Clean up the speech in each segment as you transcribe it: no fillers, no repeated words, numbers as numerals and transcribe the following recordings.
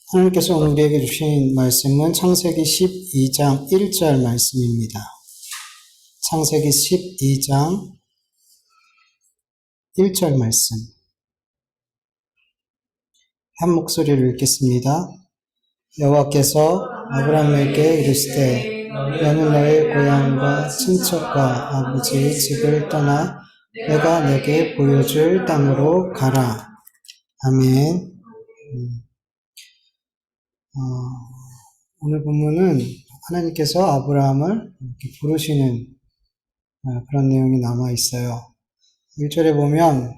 하나님께서 오늘 우리에게 주신 말씀은 창세기 12장 1절 말씀입니다. 창세기 12장 1절 말씀. 한 목소리를 읽겠습니다. 여호와께서 아브라함에게 이르시되 너는 너의 고향과 친척과 아버지의 집을 떠나 내가 내게 보여줄 땅으로 가라. 아멘. 오늘 본문은 하나님께서 아브라함을 이렇게 부르시는 그런 내용이 남아 있어요. 1절에 보면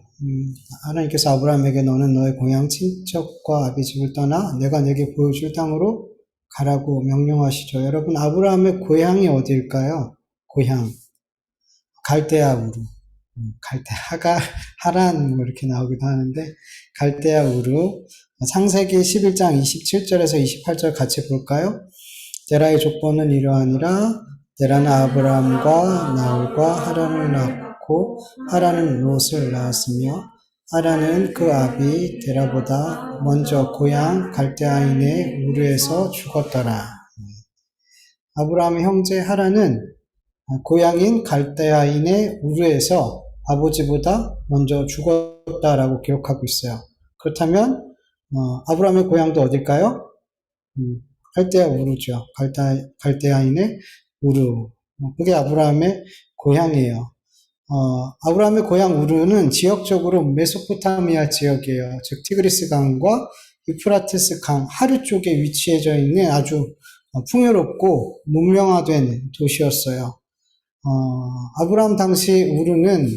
하나님께서 아브라함에게 너는 너의 고향 친척과 아비 집을 떠나 내가 내게 보여줄 땅으로 가라고 명령하시죠. 여러분, 아브라함의 고향이 어디일까요? 고향 갈대아 우르, 하란 이렇게 나오기도 하는데 갈대아 우르. 창세기 11장 27절에서 28절 같이 볼까요? 데라의 족보는 이러하니라. 데라는 아브라함과 나홀과 하란을 낳고 하란은 롯을 낳았으며 하란은 그 아비 데라보다 먼저 고향 갈대아인의 우르에서 죽었더라. 아브라함의 형제 하란은 고향인 갈대아인의 우르에서 아버지보다 먼저 죽었다라고 기록하고 있어요. 그렇다면 아브라함의 고향도 어딜까요? 갈대아 우르죠. 갈대아인의 우르. 그게 아브라함의 고향이에요. 아브라함의 고향 우르는 지역적으로 메소포타미아 지역이에요. 즉 티그리스 강과 유프라테스 강 하류 쪽에 위치해져 있는 아주 풍요롭고 문명화된 도시였어요. 아브라함 당시 우르는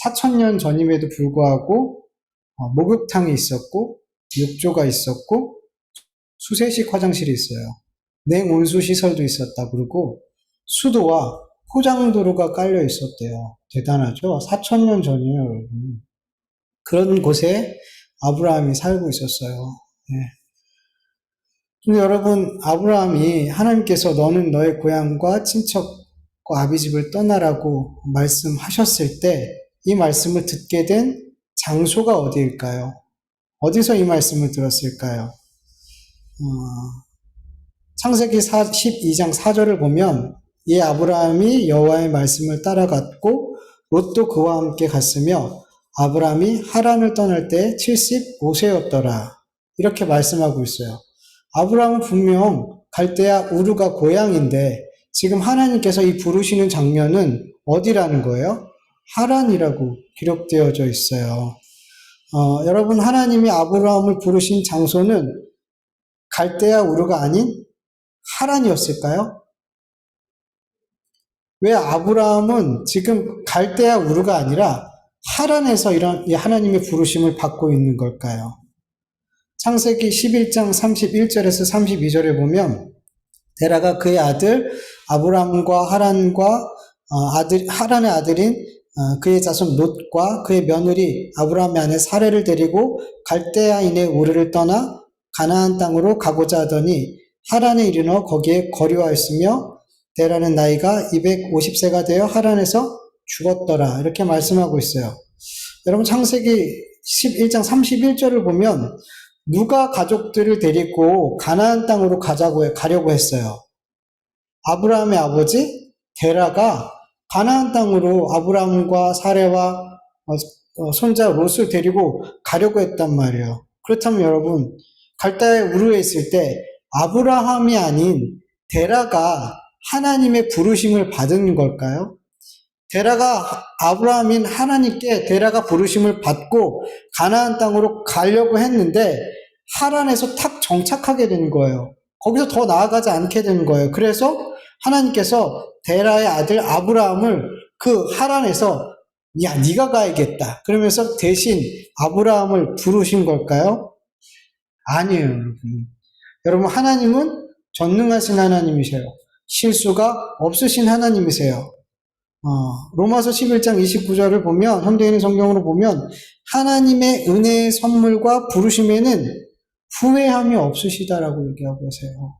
4,000년 전임에도 불구하고 목욕탕이 있었고 욕조가 있었고 수세식 화장실이 있어요. 냉온수 시설도 있었다. 그리고 수도와 포장도로가 깔려 있었대요. 대단하죠? 4,000년 전이에요, 여러분. 그런 곳에 아브라함이 살고 있었어요. 네. 근데 여러분, 아브라함이 하나님께서 너는 너의 고향과 친척과 아비 집을 떠나라고 말씀하셨을 때 이 말씀을 듣게 된 장소가 어디일까요? 어디서 이 말씀을 들었을까요? 창세기 12장 4절을 보면 이 아브라함이 여호와의 말씀을 따라갔고 롯도 그와 함께 갔으며 아브라함이 하란을 떠날 때 75세였더라. 이렇게 말씀하고 있어요. 아브라함은 분명 갈대아 우르가 고향인데 지금 하나님께서 이 부르시는 장면은 어디라는 거예요? 하란이라고 기록되어져 있어요. 여러분, 하나님이 아브라함을 부르신 장소는 갈대아 우르가 아닌 하란이었을까요? 왜 아브라함은 지금 갈대아 우르가 아니라 하란에서 이런 하나님의 부르심을 받고 있는 걸까요? 창세기 11장 31절에서 32절에 보면 데라가 그의 아들 아브라함과 하란의 아들인 그의 자손 롯과 그의 며느리 아브라함의 아내 사레를 데리고 갈대아인의 우르를 떠나 가나안 땅으로 가고자 하더니 하란에 이르러 거기에 거류하였으며 데라는 나이가 250세가 되어 하란에서 죽었더라. 이렇게 말씀하고 있어요. 여러분, 창세기 11장 31절을 보면 누가 가족들을 데리고 가나안 땅으로 가려고 했어요? 아브라함의 아버지 데라가 가나안 땅으로 아브라함과 사레와 손자 롯을 데리고 가려고 했단 말이에요. 그렇다면 여러분, 갈대아 우르에 있을 때 아브라함이 아닌 데라가 하나님의 부르심을 받은 걸까요? 데라가 아브라함인 하나님께 데라가 부르심을 받고 가나안 땅으로 가려고 했는데 하란에서 탁 정착하게 된 거예요. 거기서 더 나아가지 않게 된 거예요. 그래서 하나님께서 데라의 아들 아브라함을 그 하란에서 야, 네가 가야겠다 그러면서 대신 아브라함을 부르신 걸까요? 아니에요, 여러분. 여러분, 하나님은 전능하신 하나님이세요. 실수가 없으신 하나님이세요. 로마서 11장 29절을 보면, 현대인의 성경으로 보면 하나님의 은혜의 선물과 부르심에는 후회함이 없으시다라고 얘기하고 계세요.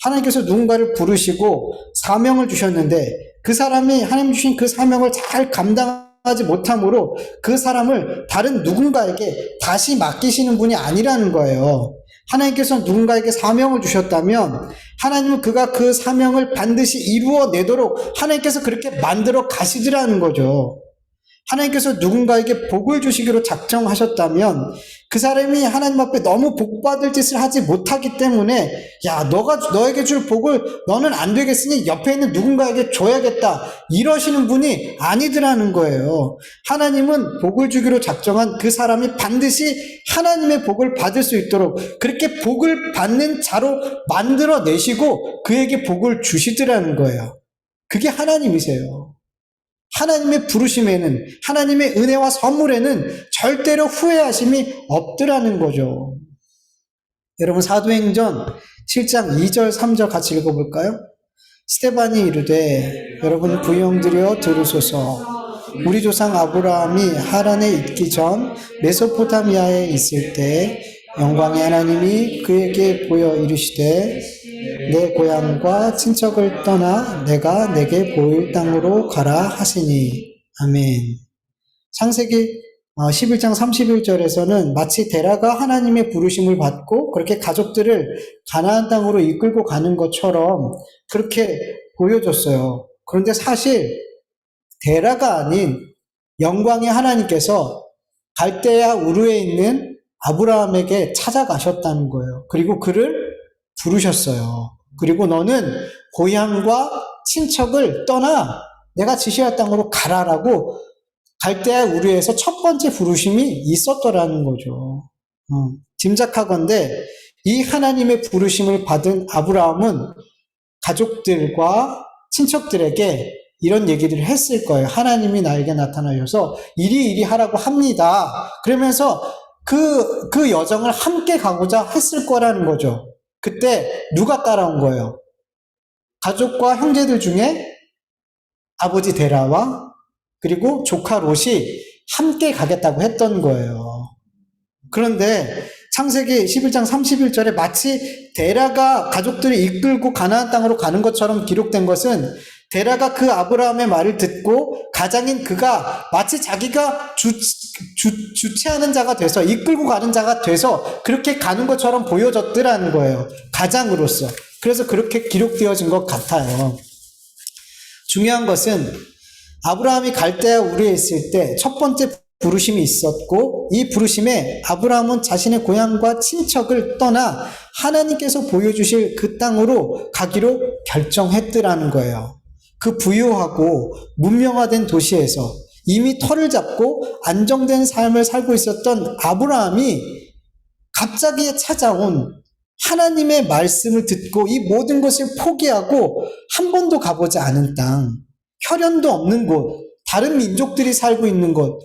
하나님께서 누군가를 부르시고 사명을 주셨는데 그 사람이 하나님 주신 그 사명을 잘 감당하지 못함으로 그 사람을 다른 누군가에게 다시 맡기시는 분이 아니라는 거예요. 하나님께서 누군가에게 사명을 주셨다면 하나님은 그가 그 사명을 반드시 이루어내도록 하나님께서 그렇게 만들어 가시더라는 거죠. 하나님께서 누군가에게 복을 주시기로 작정하셨다면 그 사람이 하나님 앞에 너무 복받을 짓을 하지 못하기 때문에 야, 너에게 줄 복을 너는 안 되겠으니 옆에 있는 누군가에게 줘야겠다 이러시는 분이 아니더라는 거예요. 하나님은 복을 주기로 작정한 그 사람이 반드시 하나님의 복을 받을 수 있도록 그렇게 복을 받는 자로 만들어내시고 그에게 복을 주시더라는 거예요. 그게 하나님이세요. 하나님의 부르심에는, 하나님의 은혜와 선물에는 절대로 후회하심이 없더라는 거죠. 여러분, 사도행전 7장 2절 3절 같이 읽어볼까요? 스데반이 이르되 여러분 부영드려 들으소서. 우리 조상 아브라함이 하란에 있기 전 메소포타미아에 있을 때 영광의 하나님이 그에게 보여 이르시되 내 고향과 친척을 떠나 내가 내게 보일 땅으로 가라 하시니. 아멘. 창세기 11장 31절에서는 마치 데라가 하나님의 부르심을 받고 그렇게 가족들을 가나안 땅으로 이끌고 가는 것처럼 그렇게 보여줬어요. 그런데 사실 데라가 아닌 영광의 하나님께서 갈대아 우르에 있는 아브라함에게 찾아가셨다는 거예요. 그리고 그를 부르셨어요. 그리고 너는 고향과 친척을 떠나 내가 지시할 땅으로 가라라고 갈대아 우르에서 첫 번째 부르심이 있었더라는 거죠. 짐작하건대 이 하나님의 부르심을 받은 아브라함은 가족들과 친척들에게 이런 얘기를 했을 거예요. 하나님이 나에게 나타나셔서 이리 하라고 합니다. 그러면서 그 여정을 함께 가고자 했을 거라는 거죠. 그때 누가 따라온 거예요? 가족과 형제들 중에 아버지 데라와 그리고 조카 롯이 함께 가겠다고 했던 거예요. 그런데 창세기 11장 31절에 마치 데라가 가족들을 이끌고 가나안 땅으로 가는 것처럼 기록된 것은 데라가 그 아브라함의 말을 듣고 가장인 그가 마치 자기가 주체하는 자가 돼서 이끌고 가는 자가 돼서 그렇게 가는 것처럼 보여졌더라는 거예요. 가장으로서. 그래서 그렇게 기록되어진 것 같아요. 중요한 것은 아브라함이 갈대아 우르에 있을 때 첫 번째 부르심이 있었고 이 부르심에 아브라함은 자신의 고향과 친척을 떠나 하나님께서 보여주실 그 땅으로 가기로 결정했더라는 거예요. 그 부유하고 문명화된 도시에서 이미 터를 잡고 안정된 삶을 살고 있었던 아브라함이 갑자기 찾아온 하나님의 말씀을 듣고 이 모든 것을 포기하고 한 번도 가보지 않은 땅, 혈연도 없는 곳, 다른 민족들이 살고 있는 곳,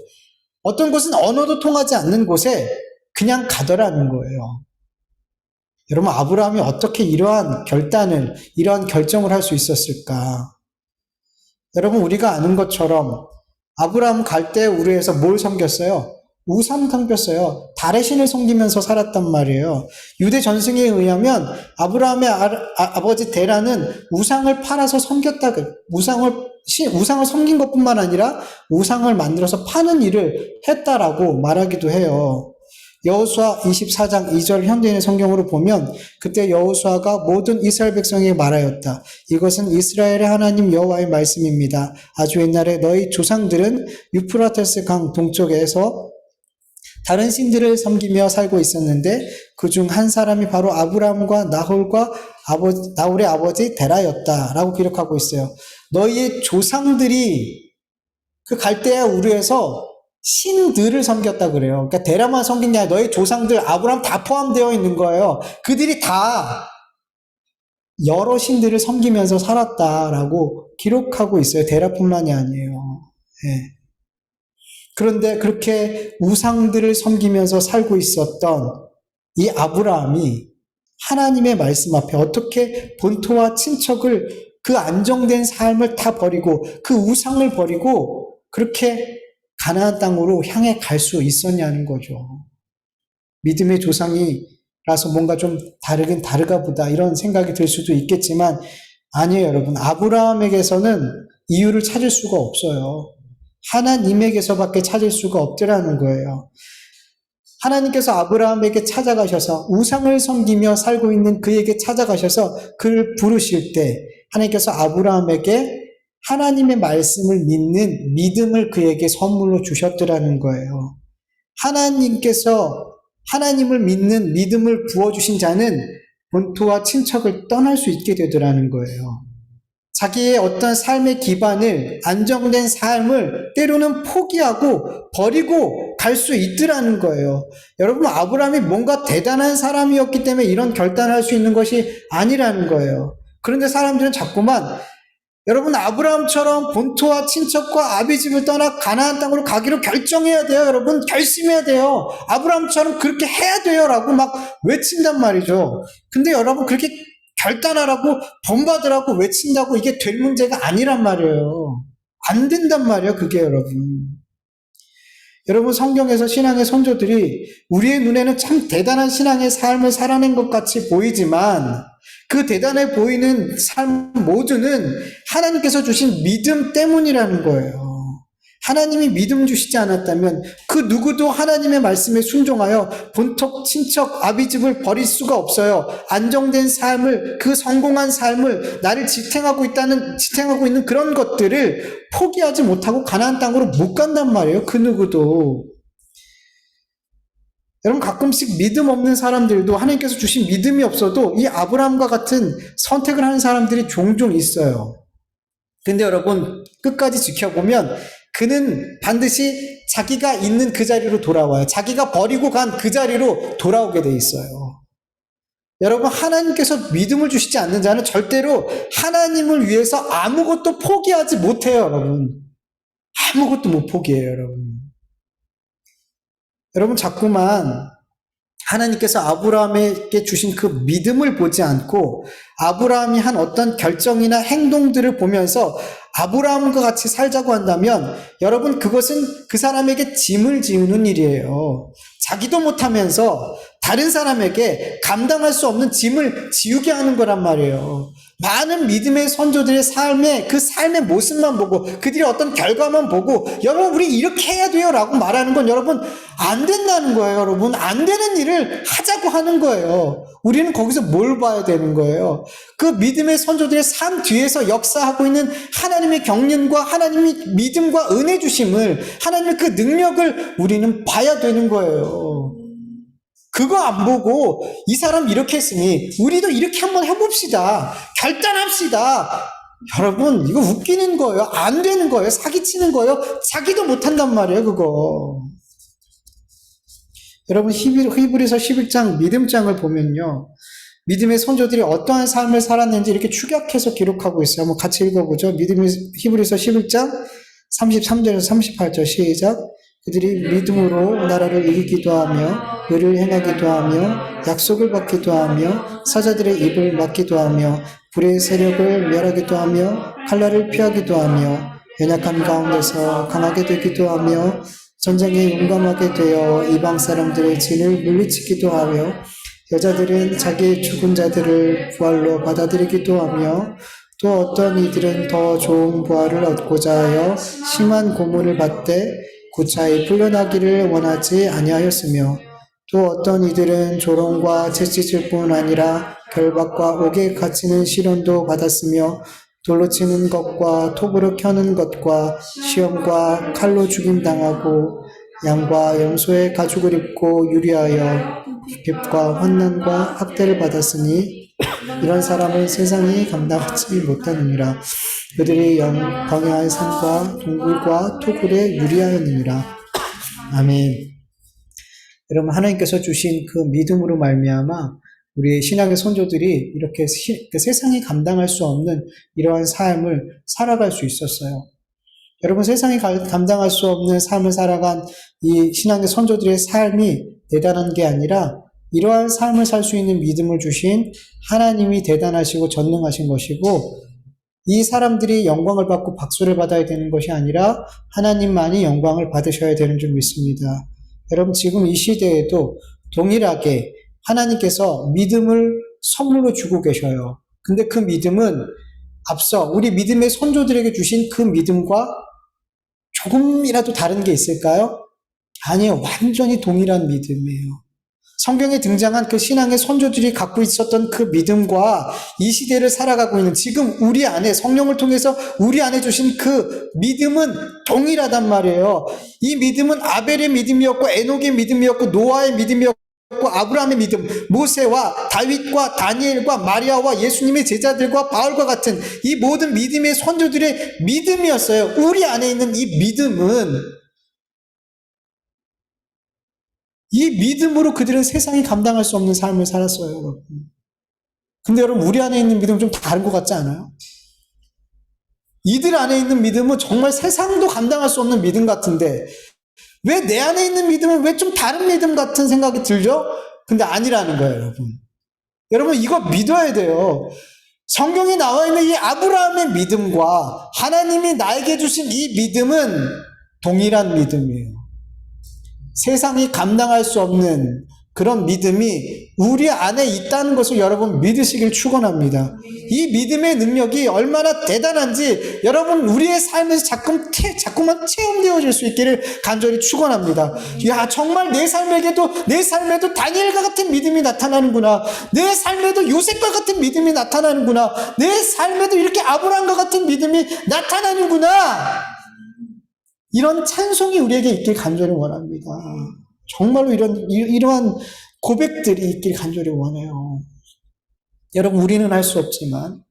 어떤 곳은 언어도 통하지 않는 곳에 그냥 가더라는 거예요. 여러분, 아브라함이 어떻게 이러한 결정을 할 수 있었을까? 여러분, 우리가 아는 것처럼 아브라함 갈대아 우르에서 뭘 섬겼어요? 우상 섬겼어요. 달의 신을 섬기면서 살았단 말이에요. 유대 전승에 의하면 아브라함의 아버지 데라는 우상을 팔아서 섬겼다. 우상을 섬긴 것뿐만 아니라 우상을 만들어서 파는 일을 했다라고 말하기도 해요. 여호수아 24장 2절 현대인의 성경으로 보면 그때 여호수아가 모든 이스라엘 백성에게 말하였다. 이것은 이스라엘의 하나님 여호와의 말씀입니다. 아주 옛날에 너희 조상들은 유프라테스 강 동쪽에서 다른 신들을 섬기며 살고 있었는데 그중 한 사람이 바로 아브라함과 나홀의 아버지 데라였다라고 기록하고 있어요. 너희의 조상들이 그 갈대아 우르에서 신들을 섬겼다 그래요. 그러니까 데라만 섬긴 게 아니라 너희 조상들 아브라함 다 포함되어 있는 거예요. 그들이 다 여러 신들을 섬기면서 살았다라고 기록하고 있어요. 데라뿐만이 아니에요. 네. 그런데 그렇게 우상들을 섬기면서 살고 있었던 이 아브라함이 하나님의 말씀 앞에 어떻게 본토와 친척을 그 안정된 삶을 다 버리고 그 우상을 버리고 그렇게 가나안 땅으로 향해 갈 수 있었냐는 거죠. 믿음의 조상이라서 뭔가 좀 다르긴 다르가 보다 이런 생각이 들 수도 있겠지만 아니에요, 여러분. 아브라함에게서는 이유를 찾을 수가 없어요. 하나님에게서밖에 찾을 수가 없더라는 거예요. 하나님께서 아브라함에게 찾아가셔서 우상을 섬기며 살고 있는 그에게 찾아가셔서 그를 부르실 때 하나님께서 아브라함에게 하나님의 말씀을 믿는 믿음을 그에게 선물로 주셨더라는 거예요. 하나님께서 하나님을 믿는 믿음을 부어주신 자는 본토와 친척을 떠날 수 있게 되더라는 거예요. 자기의 어떤 삶의 기반을, 안정된 삶을 때로는 포기하고 버리고 갈 수 있더라는 거예요. 여러분, 아브라함이 뭔가 대단한 사람이었기 때문에 이런 결단을 할 수 있는 것이 아니라는 거예요. 그런데 사람들은 자꾸만 여러분, 아브라함처럼 본토와 친척과 아비집을 떠나 가나안 땅으로 가기로 결정해야 돼요. 여러분, 결심해야 돼요. 아브라함처럼 그렇게 해야 돼요. 라고 막 외친단 말이죠. 근데 여러분, 그렇게 결단하라고 본받으라고 외친다고 이게 될 문제가 아니란 말이에요. 안 된단 말이에요. 그게 여러분. 여러분, 성경에서 신앙의 선조들이 우리의 눈에는 참 대단한 신앙의 삶을 살아낸 것 같이 보이지만 그 대단해 보이는 삶 모두는 하나님께서 주신 믿음 때문이라는 거예요. 하나님이 믿음 주시지 않았다면 그 누구도 하나님의 말씀에 순종하여 본토, 친척, 아비집을 버릴 수가 없어요. 안정된 삶을, 그 성공한 삶을, 나를 지탱하고 있는 그런 것들을 포기하지 못하고 가나안 땅으로 못 간단 말이에요. 그 누구도. 여러분, 가끔씩 믿음 없는 사람들도 하나님께서 주신 믿음이 없어도 이 아브라함과 같은 선택을 하는 사람들이 종종 있어요. 근데 여러분, 끝까지 지켜보면 그는 반드시 자기가 있는 그 자리로 돌아와요. 자기가 버리고 간 그 자리로 돌아오게 돼 있어요. 여러분, 하나님께서 믿음을 주시지 않는 자는 절대로 하나님을 위해서 아무것도 포기하지 못해요, 여러분. 아무것도 못 포기해요, 여러분. 여러분, 자꾸만 하나님께서 아브라함에게 주신 그 믿음을 보지 않고 아브라함이 한 어떤 결정이나 행동들을 보면서 아브라함과 같이 살자고 한다면 여러분, 그것은 그 사람에게 짐을 지우는 일이에요. 자기도 못하면서 다른 사람에게 감당할 수 없는 짐을 지우게 하는 거란 말이에요. 많은 믿음의 선조들의 그 삶의 모습만 보고 그들의 어떤 결과만 보고 여러분, 우리 이렇게 해야 돼요 라고 말하는 건 여러분, 안 된다는 거예요. 여러분, 안 되는 일을 하자고 하는 거예요. 우리는 거기서 뭘 봐야 되는 거예요? 그 믿음의 선조들의 삶 뒤에서 역사하고 있는 하나님의 경륜과 하나님의 믿음과 은혜 주심을, 하나님의 그 능력을 우리는 봐야 되는 거예요. 그거 안 보고 이 사람 이렇게 했으니 우리도 이렇게 한번 해봅시다. 결단합시다. 여러분, 이거 웃기는 거예요. 안 되는 거예요. 사기치는 거예요. 자기도 못한단 말이에요, 그거. 여러분, 히브리서 11장 믿음장을 보면요, 믿음의 선조들이 어떠한 삶을 살았는지 이렇게 축약해서 기록하고 있어요. 한번 같이 읽어보죠. 히브리서 11장 33절에서 38절 시작. 그들이 믿음으로 나라를 이기기도 하며 의를 행하기도 하며 약속을 받기도 하며 사자들의 입을 막기도 하며 불의 세력을 멸하기도 하며 칼날을 피하기도 하며 연약한 가운데서 강하게 되기도 하며 전쟁에 용감하게 되어 이방 사람들의 진을 물리치기도 하며 여자들은 자기의 죽은 자들을 부활로 받아들이기도 하며 또 어떤 이들은 더 좋은 부활을 얻고자 하여 심한 고문을 받되 구차히 풀려나기를 원하지 아니하였으며 또 어떤 이들은 조롱과 채찍질 뿐 아니라 결박과 옥에 갇히는 시련도 받았으며 돌로 치는 것과 톱으로 켜는 것과 시험과 칼로 죽임당하고 양과 염소의 가죽을 입고 유리하여 비핍과 환난과 학대를 받았으니 이런 사람은 세상이 감당하지 못하느니라. 그들이 광야의 산과 동굴과 토굴에 유리하였느니라. 아멘. 여러분, 하나님께서 주신 그 믿음으로 말미암아 우리의 신앙의 선조들이 이렇게 세상이 감당할 수 없는 이러한 삶을 살아갈 수 있었어요. 여러분, 세상이 감당할 수 없는 삶을 살아간 이 신앙의 선조들의 삶이 대단한 게 아니라 이러한 삶을 살 수 있는 믿음을 주신 하나님이 대단하시고 전능하신 것이고, 이 사람들이 영광을 받고 박수를 받아야 되는 것이 아니라 하나님만이 영광을 받으셔야 되는 줄 믿습니다. 여러분, 지금 이 시대에도 동일하게 하나님께서 믿음을 선물로 주고 계셔요. 근데 그 믿음은 앞서 우리 믿음의 선조들에게 주신 그 믿음과 조금이라도 다른 게 있을까요? 아니에요. 완전히 동일한 믿음이에요. 성경에 등장한 그 신앙의 선조들이 갖고 있었던 그 믿음과 이 시대를 살아가고 있는 지금 우리 안에 성령을 통해서 우리 안에 주신 그 믿음은 동일하단 말이에요. 이 믿음은 아벨의 믿음이었고 에녹의 믿음이었고 노아의 믿음이었고 아브라함의 믿음, 모세와 다윗과 다니엘과 마리아와 예수님의 제자들과 바울과 같은 이 모든 믿음의 선조들의 믿음이었어요. 우리 안에 있는 이 믿음은 이 믿음으로 그들은 세상이 감당할 수 없는 삶을 살았어요, 여러분. 근데 여러분, 우리 안에 있는 믿음은 좀 다른 것 같지 않아요? 이들 안에 있는 믿음은 정말 세상도 감당할 수 없는 믿음 같은데, 왜 내 안에 있는 믿음은 왜 좀 다른 믿음 같은 생각이 들죠? 근데 아니라는 거예요, 여러분. 여러분, 이거 믿어야 돼요. 성경에 나와 있는 이 아브라함의 믿음과 하나님이 나에게 주신 이 믿음은 동일한 믿음이에요. 세상이 감당할 수 없는 그런 믿음이 우리 안에 있다는 것을 여러분 믿으시길 축원합니다. 이 믿음의 능력이 얼마나 대단한지 여러분 우리의 삶에서 자꾸만 체험되어질 수 있기를 간절히 축원합니다. 야, 정말 내 삶에도 다니엘과 같은 믿음이 나타나는구나. 내 삶에도 요셉과 같은 믿음이 나타나는구나. 내 삶에도 이렇게 아브라함과 같은 믿음이 나타나는구나. 이런 찬송이 우리에게 있길 간절히 원합니다. 정말로 이러한 고백들이 있길 간절히 원해요. 여러분, 우리는 할 수 없지만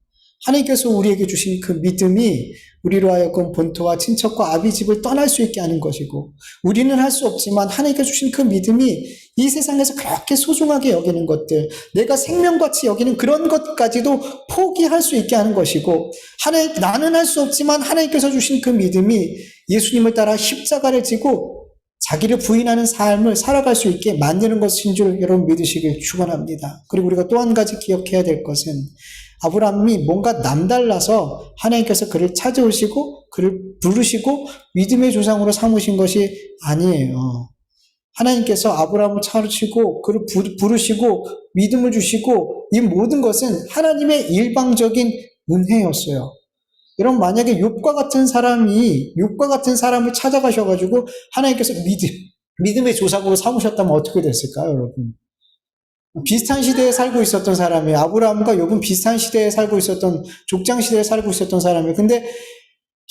하나님께서 우리에게 주신 그 믿음이 우리로 하여금 본토와 친척과 아비 집을 떠날 수 있게 하는 것이고, 우리는 할 수 없지만 하나님께서 주신 그 믿음이 이 세상에서 그렇게 소중하게 여기는 것들, 내가 생명같이 여기는 그런 것까지도 포기할 수 있게 하는 것이고, 나는 할 수 없지만 하나님께서 주신 그 믿음이 예수님을 따라 십자가를 지고 자기를 부인하는 삶을 살아갈 수 있게 만드는 것인 줄 여러분 믿으시길 축원합니다. 그리고 우리가 또 한 가지 기억해야 될 것은 아브라함이 뭔가 남달라서 하나님께서 그를 찾아오시고 그를 부르시고 믿음의 조상으로 삼으신 것이 아니에요. 하나님께서 아브라함을 찾으시고 그를 부르시고 믿음을 주시고 이 모든 것은 하나님의 일방적인 은혜였어요. 여러분, 만약에 욥과 같은 사람을 찾아가셔가지고 하나님께서 믿음의 조상으로 삼으셨다면 어떻게 됐을까요, 여러분? 비슷한 시대에 살고 있었던 사람이에요. 아브라함과 욥은 비슷한 시대에 살고 있었던, 족장 시대에 살고 있었던 사람이에요. 근데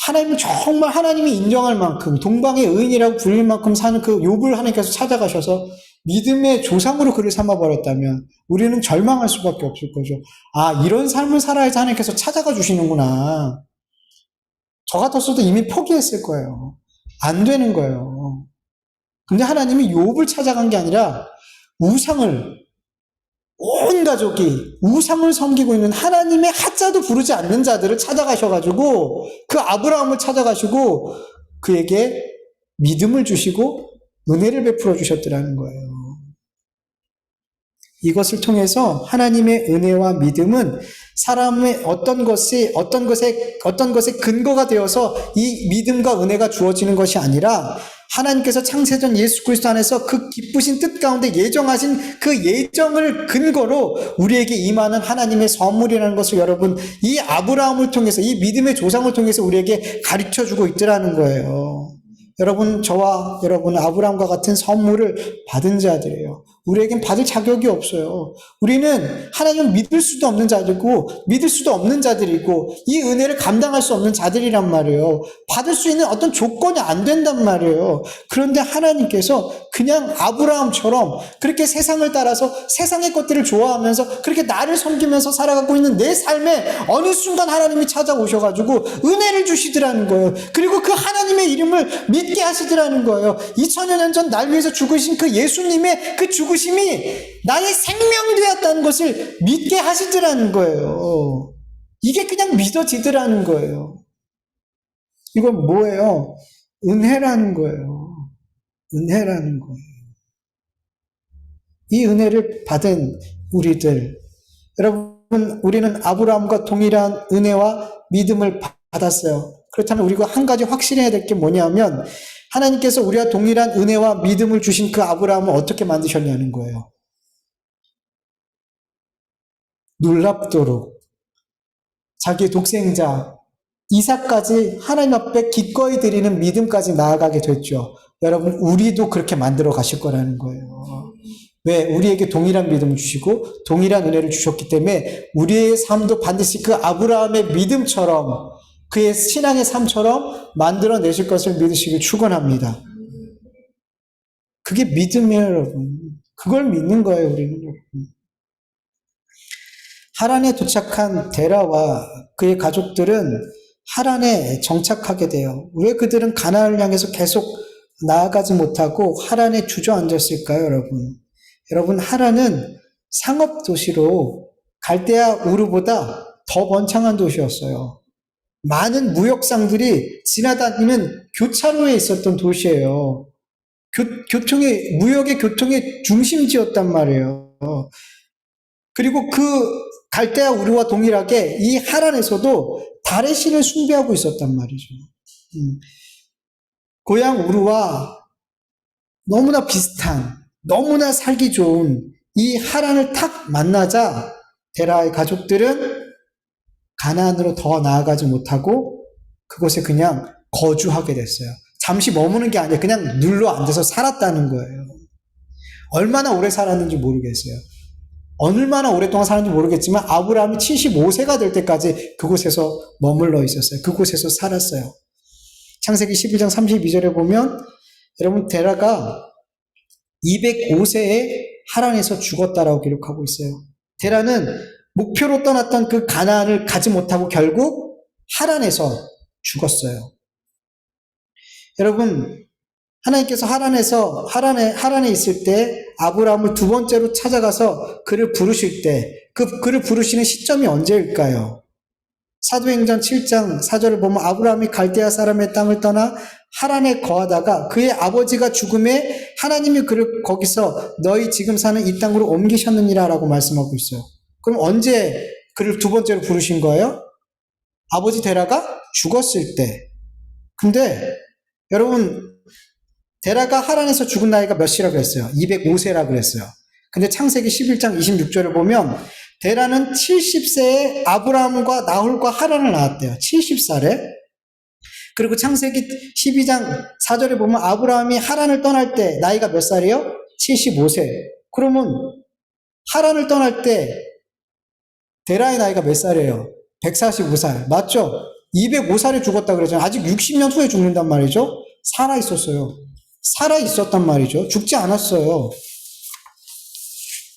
하나님은 정말 하나님이 인정할 만큼, 동방의 의인이라고 불릴 만큼 사는 그 욥을 하나님께서 찾아가셔서 믿음의 조상으로 그를 삼아버렸다면 우리는 절망할 수밖에 없을 거죠. 아, 이런 삶을 살아야지 하나님께서 찾아가 주시는구나. 저 같았어도 이미 포기했을 거예요. 안 되는 거예요. 근데 하나님이 욥을 찾아간 게 아니라 온 가족이 우상을 섬기고 있는 하나님의 하자도 부르지 않는 자들을 찾아가셔가지고 그 아브라함을 찾아가시고 그에게 믿음을 주시고 은혜를 베풀어 주셨더라는 거예요. 이것을 통해서 하나님의 은혜와 믿음은 사람의 어떤 것에 근거가 되어서 이 믿음과 은혜가 주어지는 것이 아니라 하나님께서 창세전 예수 그리스도 안에서 그 기쁘신 뜻 가운데 예정하신 그 예정을 근거로 우리에게 임하는 하나님의 선물이라는 것을 여러분 이 아브라함을 통해서 이 믿음의 조상을 통해서 우리에게 가르쳐주고 있더라는 거예요. 여러분, 저와 여러분은 아브라함과 같은 선물을 받은 자들이에요. 우리에겐 받을 자격이 없어요. 우리는 하나님을 믿을 수도 없는 자들이고 믿을 수도 없는 자들이고 이 은혜를 감당할 수 없는 자들이란 말이에요. 받을 수 있는 어떤 조건이 안 된단 말이에요. 그런데 하나님께서 그냥 아브라함처럼 그렇게 세상을 따라서 세상의 것들을 좋아하면서 그렇게 나를 섬기면서 살아가고 있는 내 삶에 어느 순간 하나님이 찾아오셔가지고 은혜를 주시더라는 거예요. 그리고 그 하나님의 이름을 믿게 하시더라는 거예요. 2000여 년 전 날 위해서 죽으신 그 예수님의 그 죽으심이 나의 생명이 되었다는 것을 믿게 하시더라는 거예요. 이게 그냥 믿어지더라는 거예요. 이건 뭐예요? 은혜라는 거예요. 은혜라는 거예요. 이 은혜를 받은 우리들, 여러분, 우리는 아브라함과 동일한 은혜와 믿음을 받았어요. 그렇다면 우리가 한 가지 확실해야 될 게 뭐냐면 하나님께서 우리와 동일한 은혜와 믿음을 주신 그 아브라함을 어떻게 만드셨냐는 거예요. 놀랍도록 자기 독생자 이삭까지 하나님 앞에 기꺼이 드리는 믿음까지 나아가게 됐죠. 여러분, 우리도 그렇게 만들어 가실 거라는 거예요. 왜? 우리에게 동일한 믿음을 주시고 동일한 은혜를 주셨기 때문에 우리의 삶도 반드시 그 아브라함의 믿음처럼, 그의 신앙의 삶처럼 만들어내실 것을 믿으시길 축원합니다. 그게 믿음이에요, 여러분. 그걸 믿는 거예요, 우리는. 하란에 도착한 데라와 그의 가족들은 하란에 정착하게 돼요. 왜 그들은 가나안을 향해서 계속 나아가지 못하고 하란에 주저앉았을까요, 여러분? 여러분, 하란은 상업 도시로 갈대아 우르보다 더 번창한 도시였어요. 많은 무역상들이 지나다니는 교차로에 있었던 도시예요. 무역의 교통의 중심지였단 말이에요. 그리고 그 갈대아 우르와 동일하게 이 하란에서도 달의 신을 숭배하고 있었단 말이죠. 고향 우르와 너무나 비슷한, 너무나 살기 좋은 이 하란을 탁 만나자 데라의 가족들은 가나안으로 더 나아가지 못하고 그곳에 그냥 거주하게 됐어요. 잠시 머무는 게 아니라 그냥 눌러 앉아서 살았다는 거예요. 얼마나 오래 살았는지 모르겠어요. 얼마나 오랫동안 살았는지 모르겠지만 아브라함이 75세가 될 때까지 그곳에서 머물러 있었어요. 그곳에서 살았어요. 창세기 11장 32절에 보면 여러분, 데라가 205세에 하란에서 죽었다라고 기록하고 있어요. 데라는 목표로 떠났던 그 가나안을 가지 못하고 결국 하란에서 죽었어요. 여러분, 하나님께서 하란에 있을 때 아브라함을 두 번째로 찾아가서 그를 부르실 때 그를 부르시는 시점이 언제일까요? 사도행전 7장 4절을 보면 아브라함이 갈대아 사람의 땅을 떠나 하란에 거하다가 그의 아버지가 죽음에 하나님이 그를 거기서 너희 지금 사는 이 땅으로 옮기셨느니라 라고 말씀하고 있어요. 그럼 언제 그를 두 번째로 부르신 거예요? 아버지 데라가 죽었을 때. 근데 여러분, 데라가 하란에서 죽은 나이가 몇이라고 했어요? 205세라고 그랬어요. 근데 창세기 11장 26절을 보면 데라는 70세에 아브라함과 나홀과 하란을 낳았대요. 70살에. 그리고 창세기 12장 4절에 보면 아브라함이 하란을 떠날 때 나이가 몇 살이요? 75세. 그러면 하란을 떠날 때 데라의 나이가 몇 살이에요? 145살. 맞죠? 205살에 죽었다 그러잖아요. 아직 60년 후에 죽는단 말이죠. 살아있었어요. 살아있었단 말이죠. 죽지 않았어요.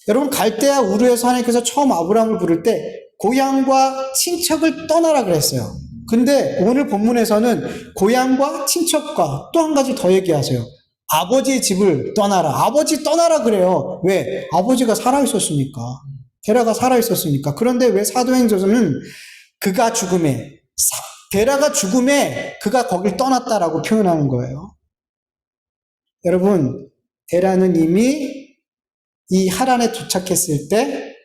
여러분, 갈대아 우르에서 하나님께서 처음 아브라함을 부를 때 고향과 친척을 떠나라 그랬어요. 근데 오늘 본문에서는 고향과 친척과 또 한 가지 더 얘기하세요. 아버지의 집을 떠나라. 아버지 떠나라 그래요. 왜? 아버지가 살아있었으니까. 데라가 살아있었으니까. 그런데 왜 사도행전은 데라가 죽음에 그가 거길 떠났다라고 표현하는 거예요. 여러분, 데라는 이미 이 하란에 도착했을 때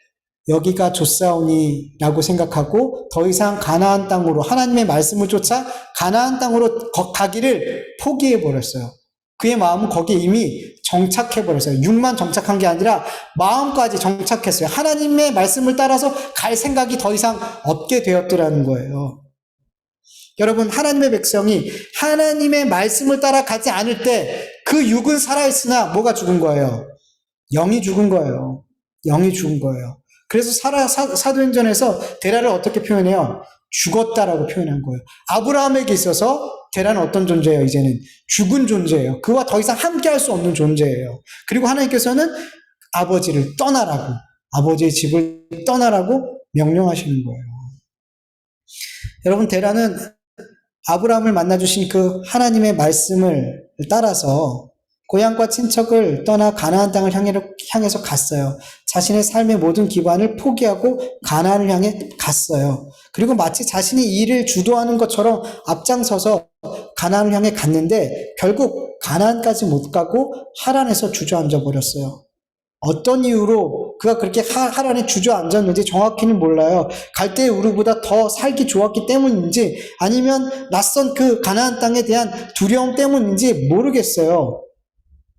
여기가 좋사오니라고 생각하고 더 이상 가나안 땅으로, 하나님의 말씀을 쫓아 가나안 땅으로 가기를 포기해버렸어요. 그의 마음은 거기에 이미 정착해버렸어요. 육만 정착한 게 아니라 마음까지 정착했어요. 하나님의 말씀을 따라서 갈 생각이 더 이상 없게 되었더라는 거예요. 여러분, 하나님의 백성이 하나님의 말씀을 따라가지 않을 때 그 육은 살아있으나 뭐가 죽은 거예요? 영이 죽은 거예요. 영이 죽은 거예요. 그래서 사도행전에서 데라를 어떻게 표현해요? 죽었다라고 표현한 거예요. 아브라함에게 있어서 데라는 어떤 존재예요? 이제는 죽은 존재예요. 그와 더 이상 함께할 수 없는 존재예요. 그리고 하나님께서는 아버지를 떠나라고, 아버지의 집을 떠나라고 명령하시는 거예요. 여러분, 데라는 아브라함을 만나주신 그 하나님의 말씀을 따라서 고향과 친척을 떠나 가나안 땅을 향해서 갔어요. 자신의 삶의 모든 기반을 포기하고 가나안을 향해 갔어요. 그리고 마치 자신이 일을 주도하는 것처럼 앞장서서 가나안을 향해 갔는데 결국 가나안까지 못 가고 하란에서 주저앉아 버렸어요. 어떤 이유로 그가 그렇게 하란에 주저앉았는지 정확히는 몰라요. 갈대의 우르보다 더 살기 좋았기 때문인지 아니면 낯선 그 가나안 땅에 대한 두려움 때문인지 모르겠어요.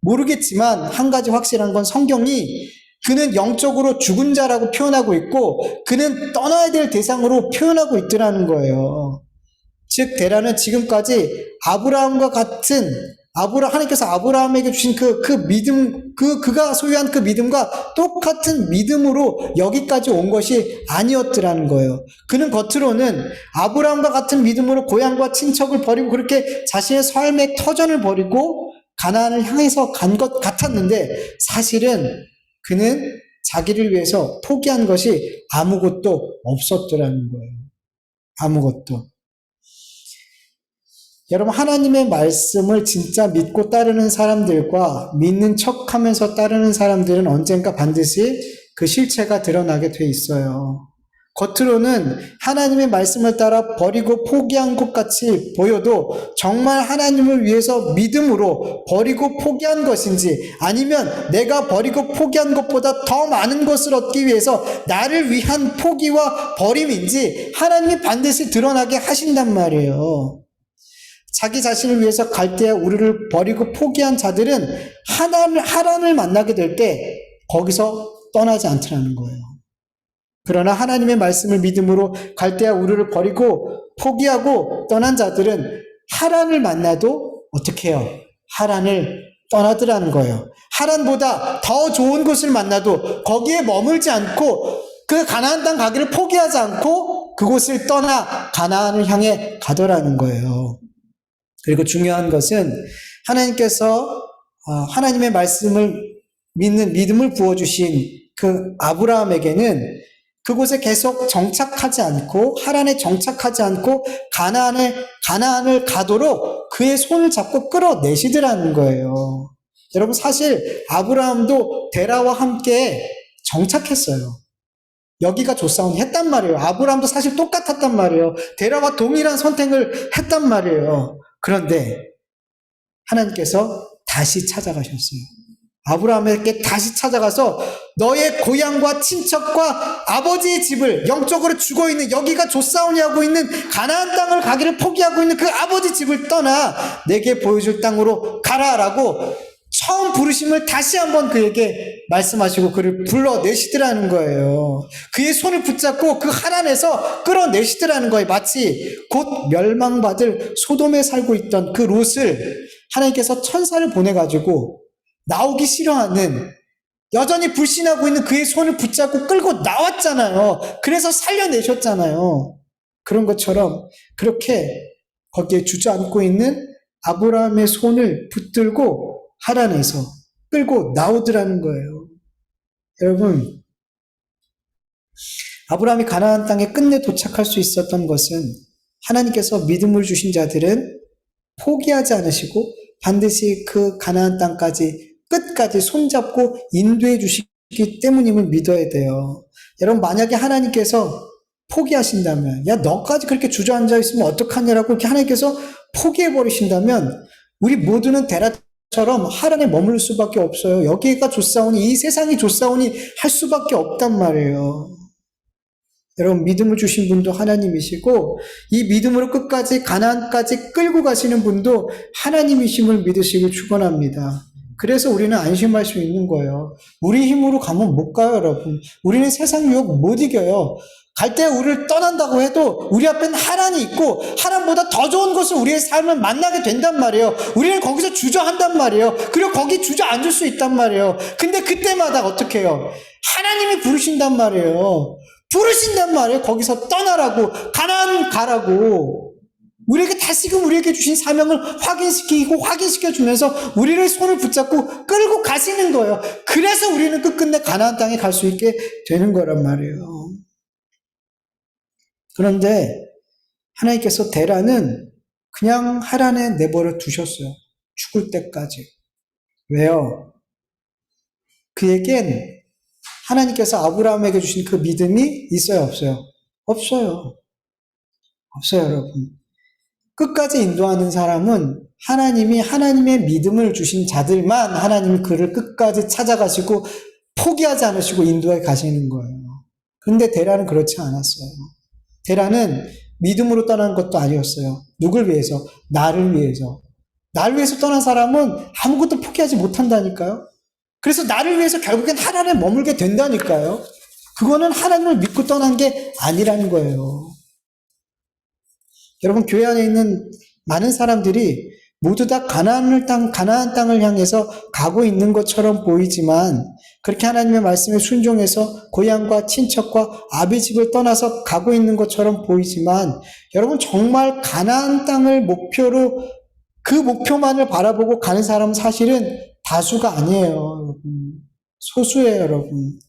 모르겠지만 한 가지 확실한 건 성경이 그는 영적으로 죽은 자라고 표현하고 있고 그는 떠나야 될 대상으로 표현하고 있더라는 거예요. 즉 데라는 지금까지 아브라함과 같은 하나님께서 아브라함에게 주신 그 믿음, 그가 소유한 그 믿음과 똑같은 믿음으로 여기까지 온 것이 아니었더라는 거예요. 그는 겉으로는 아브라함과 같은 믿음으로 고향과 친척을 버리고 그렇게 자신의 삶의 터전을 버리고 가나안을 향해서 간 것 같았는데 사실은 그는 자기를 위해서 포기한 것이 아무것도 없었더라는 거예요. 아무것도. 여러분, 하나님의 말씀을 진짜 믿고 따르는 사람들과 믿는 척 하면서 따르는 사람들은 언젠가 반드시 그 실체가 드러나게 돼 있어요. 겉으로는 하나님의 말씀을 따라 버리고 포기한 것 같이 보여도 정말 하나님을 위해서 믿음으로 버리고 포기한 것인지 아니면 내가 버리고 포기한 것보다 더 많은 것을 얻기 위해서 나를 위한 포기와 버림인지 하나님이 반드시 드러나게 하신단 말이에요. 자기 자신을 위해서 갈대아 우르를 버리고 포기한 자들은 하란을 만나게 될 때 거기서 떠나지 않더라는 거예요. 그러나 하나님의 말씀을 믿음으로 갈대아 우르를 버리고 포기하고 떠난 자들은 하란을 만나도 어떻게 해요? 하란을 떠나더라는 거예요. 하란보다 더 좋은 곳을 만나도 거기에 머물지 않고 그 가나안 땅 가기를 포기하지 않고 그곳을 떠나 가나안을 향해 가더라는 거예요. 그리고 중요한 것은 하나님께서 하나님의 말씀을 믿는 믿음을 부어주신 그 아브라함에게는 그곳에 계속 정착하지 않고 하란에 정착하지 않고 가나안을 가도록 그의 손을 잡고 끌어내시더라는 거예요. 여러분 사실 아브라함도 데라와 함께 정착했어요. 여기가 좋사오니 했단 말이에요. 아브라함도 사실 똑같았단 말이에요. 데라와 동일한 선택을 했단 말이에요. 그런데 하나님께서 다시 찾아가셨어요. 아브라함에게 다시 찾아가서 너의 고향과 친척과 아버지의 집을 영적으로 죽어 있는 여기가 좋사오니 하고 있는 가나안 땅을 가기를 포기하고 있는 그 아버지 집을 떠나 내게 보여줄 땅으로 가라라고 처음 부르심을 다시 한번 그에게 말씀하시고 그를 불러내시더라는 거예요. 그의 손을 붙잡고 그 하란에서 끌어내시더라는 거예요. 마치 곧 멸망받을 소돔에 살고 있던 그 롯을 하나님께서 천사를 보내가지고 나오기 싫어하는 여전히 불신하고 있는 그의 손을 붙잡고 끌고 나왔잖아요. 그래서 살려내셨잖아요. 그런 것처럼 그렇게 거기에 주저앉고 있는 아브라함의 손을 붙들고 하란에서 끌고 나오더라는 거예요. 여러분, 아브라함이 가나안 땅에 끝내 도착할 수 있었던 것은 하나님께서 믿음을 주신 자들은 포기하지 않으시고 반드시 그 가나안 땅까지 끝까지 손잡고 인도해 주시기 때문임을 믿어야 돼요. 여러분, 만약에 하나님께서 포기하신다면, 야, 너까지 그렇게 주저앉아 있으면 어떡하냐라고 이렇게 하나님께서 포기해 버리신다면, 우리 모두는 데라처럼 하란에 머물 수밖에 없어요. 여기가 좋사오니, 이 세상이 좋사오니 할 수밖에 없단 말이에요. 여러분, 믿음을 주신 분도 하나님이시고 이 믿음으로 끝까지 가나안까지 끌고 가시는 분도 하나님이심을 믿으시길 축원합니다. 그래서 우리는 안심할 수 있는 거예요. 우리 힘으로 가면 못 가요, 여러분. 우리는 세상 유혹 못 이겨요. 갈대아 우리를 떠난다고 해도 우리 앞에는 하란이 있고 하란보다 더 좋은 것을 우리의 삶을 만나게 된단 말이에요. 우리는 거기서 주저한단 말이에요. 그리고 거기 주저앉을 수 있단 말이에요. 근데 그때마다 어떻게 해요? 하나님이 부르신단 말이에요. 부르신단 말이에요. 거기서 떠나라고, 가나안 가라고. 우리에게 다시금 우리에게 주신 사명을 확인시켜주면서 우리를 손을 붙잡고 끌고 가시는 거예요. 그래서 우리는 끝끝내 가나안 땅에 갈 수 있게 되는 거란 말이에요. 그런데 하나님께서 데라는 그냥 하란에 내버려 두셨어요. 죽을 때까지. 왜요? 그에겐 하나님께서 아브라함에게 주신 그 믿음이 있어요, 없어요? 없어요. 없어요, 여러분. 끝까지 인도하는 사람은 하나님이 하나님의 믿음을 주신 자들만 하나님이 그를 끝까지 찾아가시고 포기하지 않으시고 인도해 가시는 거예요. 그런데 데라는 그렇지 않았어요. 데라는 믿음으로 떠난 것도 아니었어요. 누굴 위해서? 나를 위해서. 나를 위해서 떠난 사람은 아무것도 포기하지 못한다니까요. 그래서 나를 위해서 결국엔 하란에 머물게 된다니까요. 그거는 하나님을 믿고 떠난 게 아니라는 거예요. 여러분, 교회 안에 있는 많은 사람들이 모두 다 가나안 땅을 향해서 가고 있는 것처럼 보이지만 그렇게 하나님의 말씀에 순종해서 고향과 친척과 아비 집을 떠나서 가고 있는 것처럼 보이지만 여러분 정말 가나안 땅을 목표로 그 목표만을 바라보고 가는 사람은 사실은 다수가 아니에요, 여러분. 소수예요, 여러분.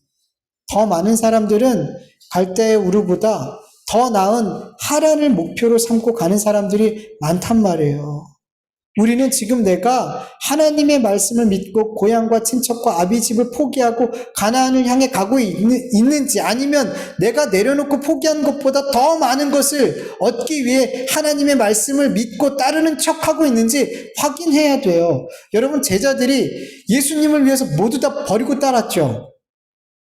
더 많은 사람들은 갈대의 우르보다 더 나은 하란을 목표로 삼고 가는 사람들이 많단 말이에요. 우리는 지금 내가 하나님의 말씀을 믿고 고향과 친척과 아비 집을 포기하고 가나안을 향해 가고 있는지 아니면 내가 내려놓고 포기한 것보다 더 많은 것을 얻기 위해 하나님의 말씀을 믿고 따르는 척하고 있는지 확인해야 돼요. 여러분 제자들이 예수님을 위해서 모두 다 버리고 따랐죠.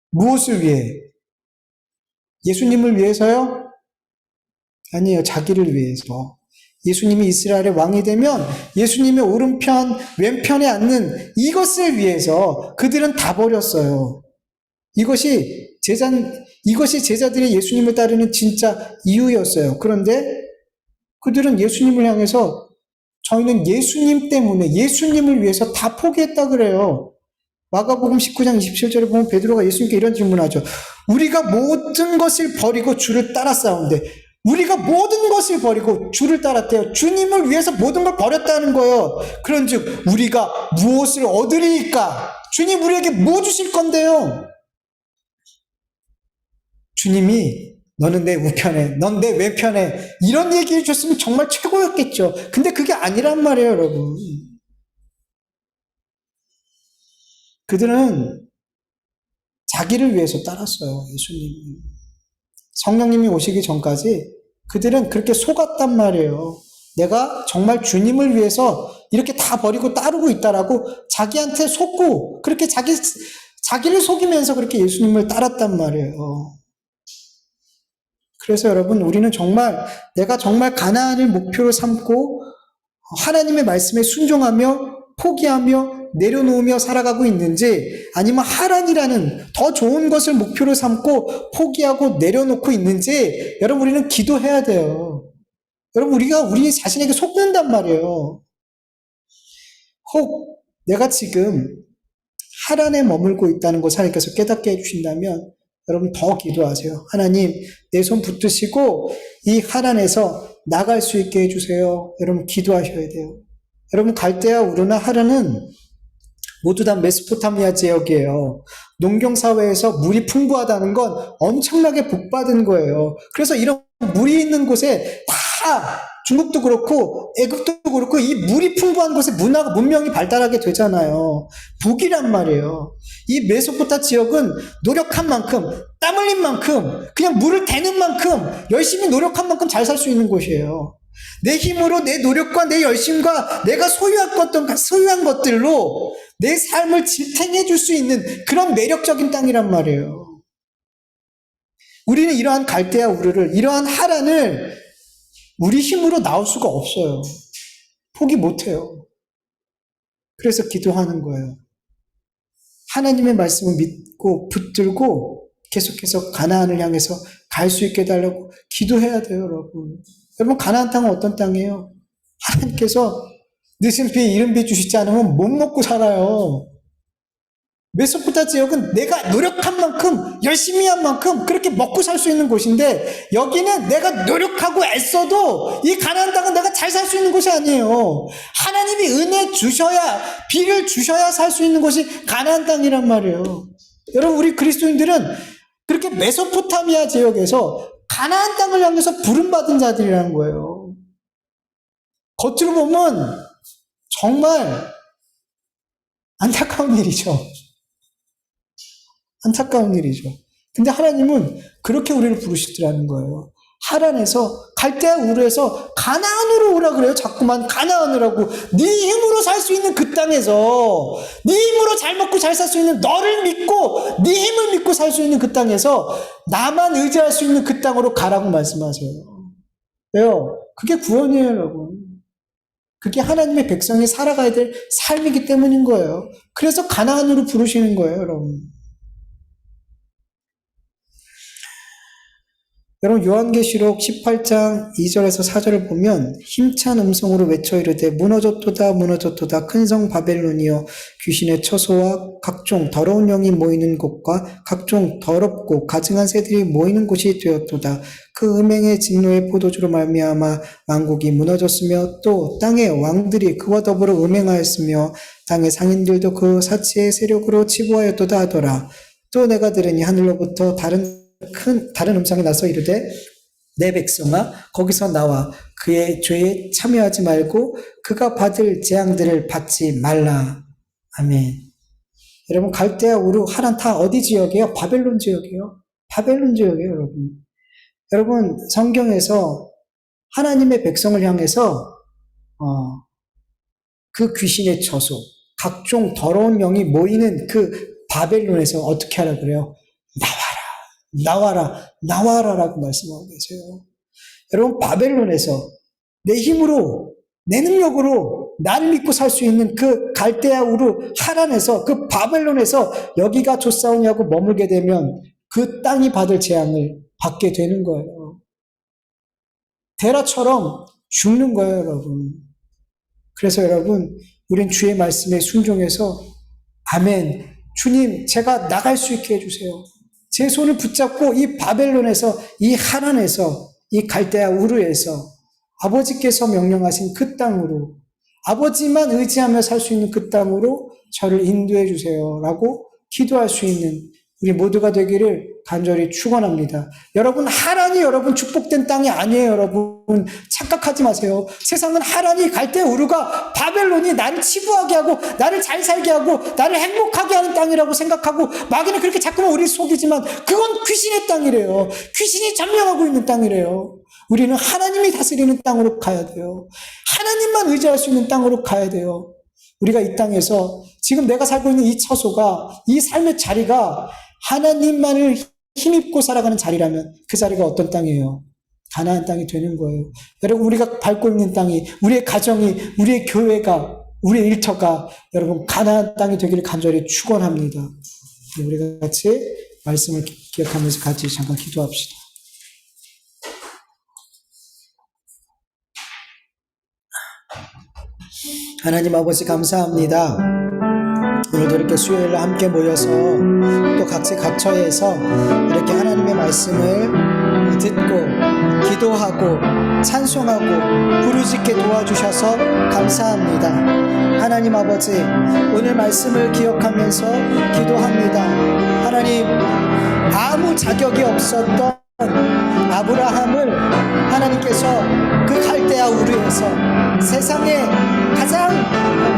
무엇을 위해? 예수님을 위해서요? 아니에요. 자기를 위해서. 예수님이 이스라엘의 왕이 되면 예수님의 오른편, 왼편에 앉는 이것을 위해서 그들은 다 버렸어요. 이것이 제자들이 예수님을 따르는 진짜 이유였어요. 그런데 그들은 예수님을 향해서 저희는 예수님 때문에 예수님을 위해서 다 포기했다 그래요. 마가복음 19장 27절에 보면 베드로가 예수님께 이런 질문하죠. 우리가 모든 것을 버리고 주를 따랐사온데 우리가 모든 것을 버리고 주를 따랐대요. 주님을 위해서 모든 걸 버렸다는 거예요. 그런즉 우리가 무엇을 얻으리이까? 주님 우리에게 뭐 주실 건데요? 주님이 너는 내 우편에, 넌 내 왼편에 이런 얘기를 줬으면 정말 최고였겠죠. 근데 그게 아니란 말이에요, 여러분. 그들은 자기를 위해서 따랐어요, 예수님. 성령님이 오시기 전까지 그들은 그렇게 속았단 말이에요. 내가 정말 주님을 위해서 이렇게 다 버리고 따르고 있다라고 자기한테 속고 그렇게 자기를 속이면서 그렇게 예수님을 따랐단 말이에요. 그래서 여러분 우리는 정말 내가 정말 가나안을 목표로 삼고 하나님의 말씀에 순종하며 포기하며 내려놓으며 살아가고 있는지 아니면 하란이라는 더 좋은 것을 목표로 삼고 포기하고 내려놓고 있는지 여러분 우리는 기도해야 돼요. 여러분 우리가 우리 자신에게 속는단 말이에요. 혹 내가 지금 하란에 머물고 있다는 것을 하나님께서 깨닫게 해주신다면 여러분 더 기도하세요. 하나님 내 손 붙드시고 이 하란에서 나갈 수 있게 해주세요. 여러분 기도하셔야 돼요. 여러분 갈대아 우르나 하란은 모두 다 메소포타미아 지역이에요. 농경사회에서 물이 풍부하다는 건 엄청나게 복받은 거예요. 그래서 이런 물이 있는 곳에 다 중국도 그렇고 애굽도 그렇고 이 물이 풍부한 곳에 문화가 문명이 발달하게 되잖아요. 복이란 말이에요. 이 메소포타 지역은 노력한 만큼 땀 흘린 만큼 그냥 물을 대는 만큼 열심히 노력한 만큼 잘 살 수 있는 곳이에요. 내 힘으로 내 노력과 내 열심과 내가 소유한 것들로 내 삶을 지탱해 줄 수 있는 그런 매력적인 땅이란 말이에요. 우리는 이러한 갈대아 우르를 이러한 하란을 우리 힘으로 나올 수가 없어요. 포기 못해요. 그래서 기도하는 거예요. 하나님의 말씀을 믿고 붙들고 계속해서 가나안을 향해서 갈 수 있게 해달라고 기도해야 돼요, 여러분. 여러분 가나안 땅은 어떤 땅이에요? 하나님께서 느슨비 이른비 주시지 않으면 못 먹고 살아요. 메소포타 지역은 내가 노력한 만큼 열심히 한 만큼 그렇게 먹고 살 수 있는 곳인데 여기는 내가 노력하고 애써도 이 가나안 땅은 내가 잘 살 수 있는 곳이 아니에요. 하나님이 은혜 주셔야 비를 주셔야 살 수 있는 곳이 가나안 땅이란 말이에요. 여러분 우리 그리스도인들은 그렇게 메소포타미아 지역에서 가나안 땅을 향해서 부름받은 자들이라는 거예요. 겉으로 보면 정말 안타까운 일이죠. 안타까운 일이죠. 근데 하나님은 그렇게 우리를 부르시더라는 거예요. 하란에서 갈대아 우르에서 가나안으로 오라 그래요. 자꾸만 가나안이라고. 네 힘으로 살 수 있는 그 땅에서 네 힘으로 잘 먹고 잘 살 수 있는 너를 믿고 네 힘을 믿고 살 수 있는 그 땅에서 나만 의지할 수 있는 그 땅으로 가라고 말씀하세요. 왜요? 그게 구원이에요, 여러분. 그게 하나님의 백성이 살아가야 될 삶이기 때문인 거예요. 그래서 가나안으로 부르시는 거예요, 여러분. 여러분 요한계시록 18장 2절에서 4절을 보면 힘찬 음성으로 외쳐 이르되 무너졌도다 무너졌도다 큰 성 바벨론이여 귀신의 처소와 각종 더러운 영이 모이는 곳과 각종 더럽고 가증한 새들이 모이는 곳이 되었도다. 그 음행의 진노의 포도주로 말미암아 왕국이 무너졌으며 또 땅의 왕들이 그와 더불어 음행하였으며 땅의 상인들도 그 사치의 세력으로 치부하였도다 하더라. 또 내가 들으니 하늘로부터 다른 음성이 나서 이르되 내 백성아 거기서 나와 그의 죄에 참여하지 말고 그가 받을 재앙들을 받지 말라. 아멘. 여러분 갈대아 우르 하란 다 어디 지역이에요? 바벨론 지역이에요. 바벨론 지역이에요. 여러분 성경에서 하나님의 백성을 향해서 그 귀신의 처소 각종 더러운 영이 모이는 그 바벨론에서 어떻게 하라 그래요? 나와라라고 말씀하고 계세요. 여러분 바벨론에서 내 힘으로 내 능력으로 나를 믿고 살 수 있는 그 갈대아 우르 하란에서 그 바벨론에서 여기가 조사오냐고 머물게 되면 그 땅이 받을 재앙을 받게 되는 거예요. 데라처럼 죽는 거예요, 여러분. 그래서 여러분 우린 주의 말씀에 순종해서 아멘, 주님 제가 나갈 수 있게 해주세요. 제 손을 붙잡고 이 바벨론에서 이 하란에서 이 갈대아 우르에서 아버지께서 명령하신 그 땅으로 아버지만 의지하며 살 수 있는 그 땅으로 저를 인도해 주세요 라고 기도할 수 있는 우리 모두가 되기를 간절히 축원합니다. 여러분 하란이 여러분 축복된 땅이 아니에요. 여러분 착각하지 마세요. 세상은 하란이 갈대아 우르가 바벨론이 나를 치부하게 하고 나를 잘 살게 하고 나를 행복하게 하는 땅이라고 생각하고 마귀는 그렇게 자꾸만 우리를 속이지만 그건 귀신의 땅이래요. 귀신이 점령하고 있는 땅이래요. 우리는 하나님이 다스리는 땅으로 가야 돼요. 하나님만 의지할 수 있는 땅으로 가야 돼요. 우리가 이 땅에서 지금 내가 살고 있는 이 처소가 이 삶의 자리가 하나님만을 힘입고 살아가는 자리라면 그 자리가 어떤 땅이에요? 가나안 땅이 되는 거예요. 여러분 우리가 밟고 있는 땅이 우리의 가정이 우리의 교회가 우리의 일터가 여러분 가나안 땅이 되기를 간절히 축원합니다. 우리가 같이 말씀을 기억하면서 같이 잠깐 기도합시다. 하나님 아버지 감사합니다. 오늘도 이렇게 수요일에 함께 모여서 또 각지 각처에서 이렇게 하나님의 말씀을 듣고 기도하고 찬송하고 부르짖게 도와주셔서 감사합니다. 하나님 아버지 오늘 말씀을 기억하면서 기도합니다. 하나님 아무 자격이 없었던 아브라함을 하나님께서 그 갈대아 우르에서 세상에 가장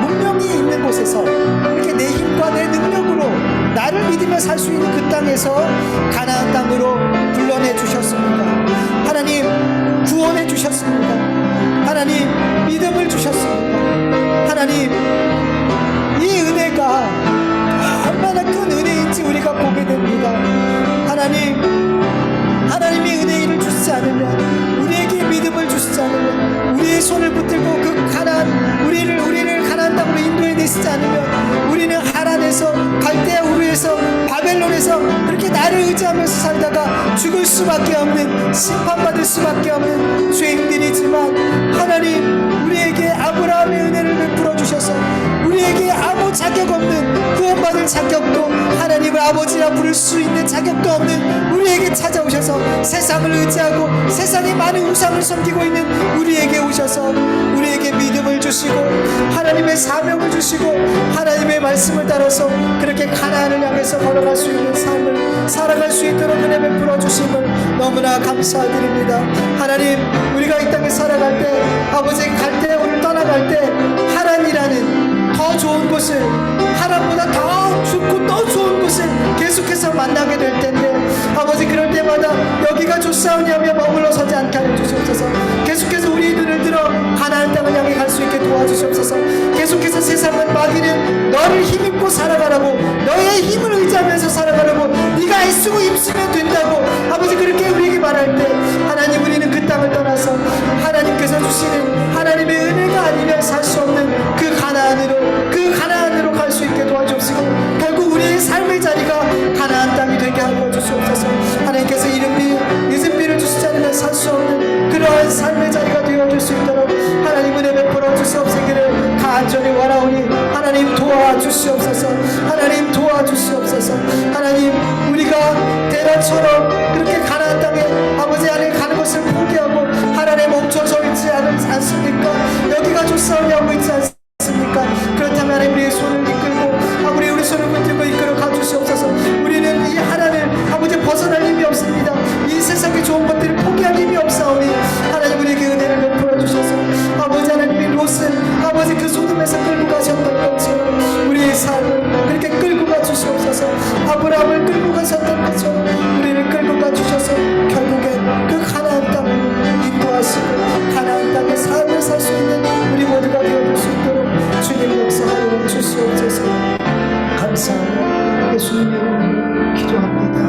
문명이 있는 곳에서 이렇게 내 힘과 내 능력으로 나를 믿으며 살 수 있는 그 땅에서 가나안 땅으로 불러내 주셨습니다. 하나님 구원해 주셨습니다. 하나님 믿음을 주셨습니다. 하나님 이 은혜가 얼마나 큰 은혜인지 우리가 보게 됩니다. 하나님이 은혜를 주시지 않으면 우리에게 믿음을 주시지 않으면 우리의 손을 붙들고 그 가나안 우리를 가나안 땅으로 인도해 내시지 않으면 우리는 하란에서 갈대아 우르에서 바벨론에서 그렇게 나를 의지하면서 살다가 죽을 수밖에 없는 심판받을 수밖에 없는 죄인들이지만 하나님 우리에게 아브라함의 은혜를 베풀어 주셔서 우리에게 아무 자격 없는 구원받을 자격도 하나님을 아버지라 부를 수 있는 자격도 없는 우리에게 찾아오셔서 세상을 의지하고 세상의 많은 우상을 섬기고 있는 우리에게 오셔서 우리에게 믿음을 주시고 하나님의 사명을 주시고 하나님의 말씀을 따라서 그렇게 가나안을 향해서 걸어갈 수 있는 삶을 살아갈 수 있도록 은혜 베풀어 주심을 너무나 감사드립니다. 하나님 우리가 이 땅에 살아갈 때 아버지 갈대아를 떠나갈 때 하란이라는 더 좋은 곳을 하란보다 더 좋고 또 좋은 곳을 계속해서 만나게 될 텐데 아버지 그럴 때마다 여기가 좋사오냐며 머물러 서지 않게 하여 주시옵소서. 계속해서 우리 눈을 들어 가나안 땅을 향해 갈 수 있게 도와주시옵소서. 계속해서 세상은 마귀는 너를 힘입고 살아가라고 너의 힘을 의지하면서 살아가라고 네가 애쓰고 힘쓰면 된다고 아버지 그렇게 우리에게 말할 때 하나님 우리는 그 땅을 떠나서 하나님께서 주시는 하나님의 은혜가 아니면 살 수 없는 그 가나안으로 갈 수 있게 도와주시고 결국 우리의 삶의 자리가 가나안 땅이 되게 하여 주시옵소서. 하나님께서 늦은 비를 주시지 주시옵소서. 하나님 도와주시옵소서. 하나님 우리가 데라처럼 그렇게 가나안 땅에 아버지 안에 가는 것을 포기하고 하나님 멈춰서 있지 않습니까? 여기가 좋사오냐고 있지 않습니까? 그렇다면 하나님 우리의 손을 이끌고 아무리 우리 손을 붙들고 이끌어 가주시옵소서. 우리는 이 하나를 아버지 벗어날 힘이 없습니다. 이 세상의 좋은 것들을 포기할 힘이 없사오니 하나님 우리에게 은혜를 베풀어 주셔서 아버지 하나님이 롯을 아버지 그 소돔에서 끌고 가셨던 것처럼 우리의 삶을 그렇게 끌고 가주시옵소서. 아브라함을 끌고 가셨던 것처럼 우리를 끌고 가주셔서 결국엔 그 가나안 땅을 인도하시고 가나안 땅의 삶을 살 수 있는 우리 모두가 되어줄 수 있도록 주님 역사하여 주시옵소서. 감사하며 예수님의 이름으로 기도합니다.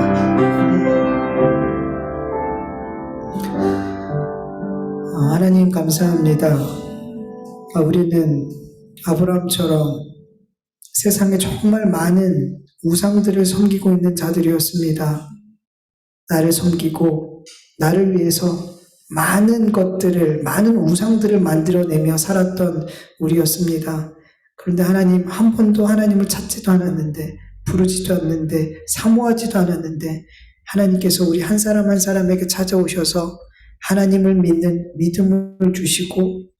하나님 감사합니다. 우리는 아브라함처럼 세상에 정말 많은 우상들을 섬기고 있는 자들이었습니다. 나를 섬기고 나를 위해서 많은 것들을, 많은 우상들을 만들어내며 살았던 우리였습니다. 그런데 하나님 한 번도 하나님을 찾지도 않았는데, 부르지도 않는데, 사모하지도 않았는데 하나님께서 우리 한 사람 한 사람에게 찾아오셔서 하나님을 믿는 믿음을 주시고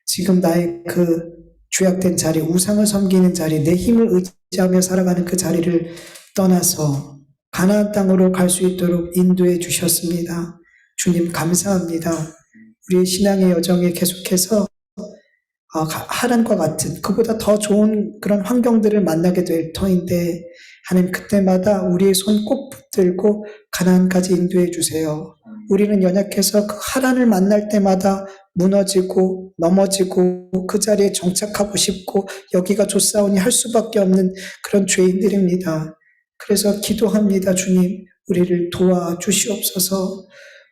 지금 나의 그 죄악된 자리, 우상을 섬기는 자리, 내 힘을 의지하며 살아가는 그 자리를 떠나서 가나안 땅으로 갈 수 있도록 인도해 주셨습니다. 주님 감사합니다. 우리의 신앙의 여정에 계속해서 하란과 같은 그보다 더 좋은 그런 환경들을 만나게 될 터인데 하나님 그때마다 우리의 손 꼭 붙들고 가나안까지 인도해 주세요. 우리는 연약해서 그 하란을 만날 때마다 무너지고 넘어지고 그 자리에 정착하고 싶고 여기가 좋사오니 할 수밖에 없는 그런 죄인들입니다. 그래서 기도합니다. 주님 우리를 도와주시옵소서.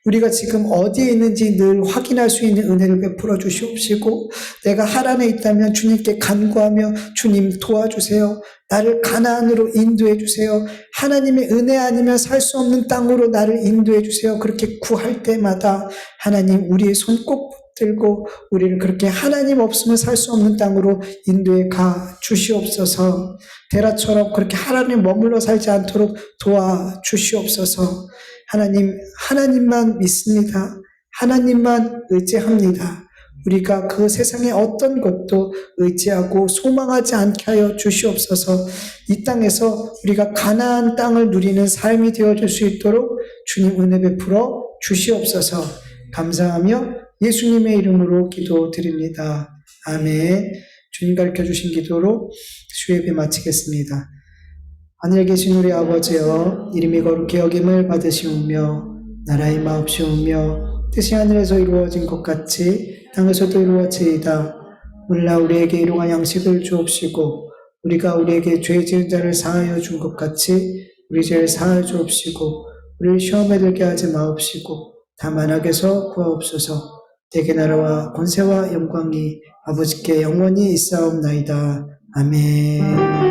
우리가 지금 어디에 있는지 늘 확인할 수 있는 은혜를 베풀어 주시옵시고 내가 하란에 있다면 주님께 간구하며 주님 도와주세요. 나를 가나안으로 인도해 주세요. 하나님의 은혜 아니면 살 수 없는 땅으로 나를 인도해 주세요. 그렇게 구할 때마다 하나님 우리의 손 꼭 붙들고 우리를 그렇게 하나님 없으면 살 수 없는 땅으로 인도해 가 주시옵소서. 데라처럼 그렇게 하나님 머물러 살지 않도록 도와주시옵소서. 하나님, 하나님만 믿습니다. 하나님만 의지합니다. 우리가 그 세상의 어떤 것도 의지하고 소망하지 않게 하여 주시옵소서. 이 땅에서 우리가 가나안 땅을 누리는 삶이 되어줄 수 있도록 주님 은혜 베풀어 주시옵소서. 감사하며 예수님의 이름으로 기도드립니다. 아멘. 주님 가르쳐주신 기도로 수예배 마치겠습니다. 하늘에 계신 우리 아버지여 이름이 거룩히 여김을 받으시오며 나라의 마옵시오며 뜻이 하늘에서 이루어진 것 같이 땅에서도 이루어지이다. 오늘날 우리에게 일용할 양식을 주옵시고 우리가 우리에게 죄 지은 자를 사하여 준 것 같이 우리 죄를 사하여 주옵시고 우리를 시험에 들게 하지 마옵시고 다만 악에서 구하옵소서. 대개 나라와 권세와 영광이 아버지께 영원히 있사옵나이다. 아멘.